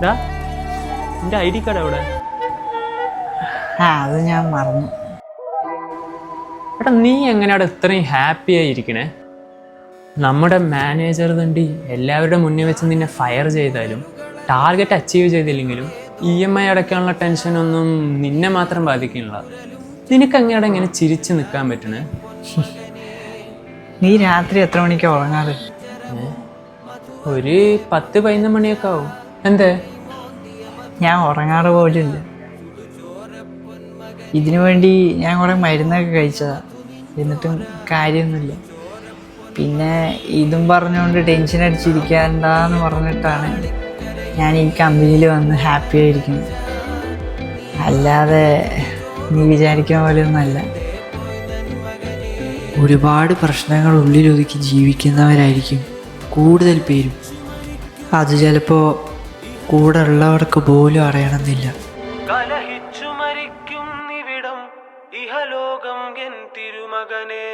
ഡാ എൻ്റെ ID card എവിടെ? അത് ഞാൻ മറന്നു. എടാ നീ എങ്ങനെയാണ് ഇത്രയും ഹാപ്പി ആയിരിക്കണേ? നമ്മുടെ മാനേജർ തണ്ടി എല്ലാവരുടെ മുന്നിൽ വെച്ച് നിന്നെ ഫയർ ചെയ്താലും ടാർഗറ്റ് അച്ചീവ് ചെയ്തില്ലെങ്കിലും EMI അടയ്ക്കാനുള്ള ടെൻഷനൊന്നും നിന്നെ മാത്രം ബാധിക്കുന്നില്ല. നിനക്ക് എങ്ങനെയാണ് ഇങ്ങനെ ചിരിച്ച് നിൽക്കാൻ പറ്റണേ? നീ രാത്രി എത്ര മണിക്ക് ഉറങ്ങാറ്? ഒരു 10-11 മണിയൊക്കെ ആവും. എന്തേ? ഞാൻ ഉറങ്ങാറ് പോലും ഇല്ല. ഇതിനു വേണ്ടി ഞാൻ കുറേ മരുന്നൊക്കെ കഴിച്ചതാ, എന്നിട്ടും കാര്യമൊന്നുമില്ല. പിന്നെ ഇതും പറഞ്ഞുകൊണ്ട് ടെൻഷൻ അടിച്ചിരിക്കാണ്ടാന്ന് പറഞ്ഞിട്ടാണ് ഞാൻ ഈ കമ്പനിയിൽ വന്ന് ഹാപ്പി ആയിരിക്കുന്നത്. അല്ലാതെ നീ വിചാരിക്കുന്ന പോലെയൊന്നുമല്ല. ഒരുപാട് പ്രശ്നങ്ങൾ ഉള്ളിലൊതുക്കി ജീവിക്കുന്നവരായിരിക്കും കൂടുതൽ പേരും. അത് ചിലപ്പോൾ കൂടെ ഉള്ളവർക്ക് പോലും അറിയണമെന്നില്ല. കലഹിച്ചു മരിക്കും നിവിടം ഇഹലോകം എൻ തിരുമകനെ.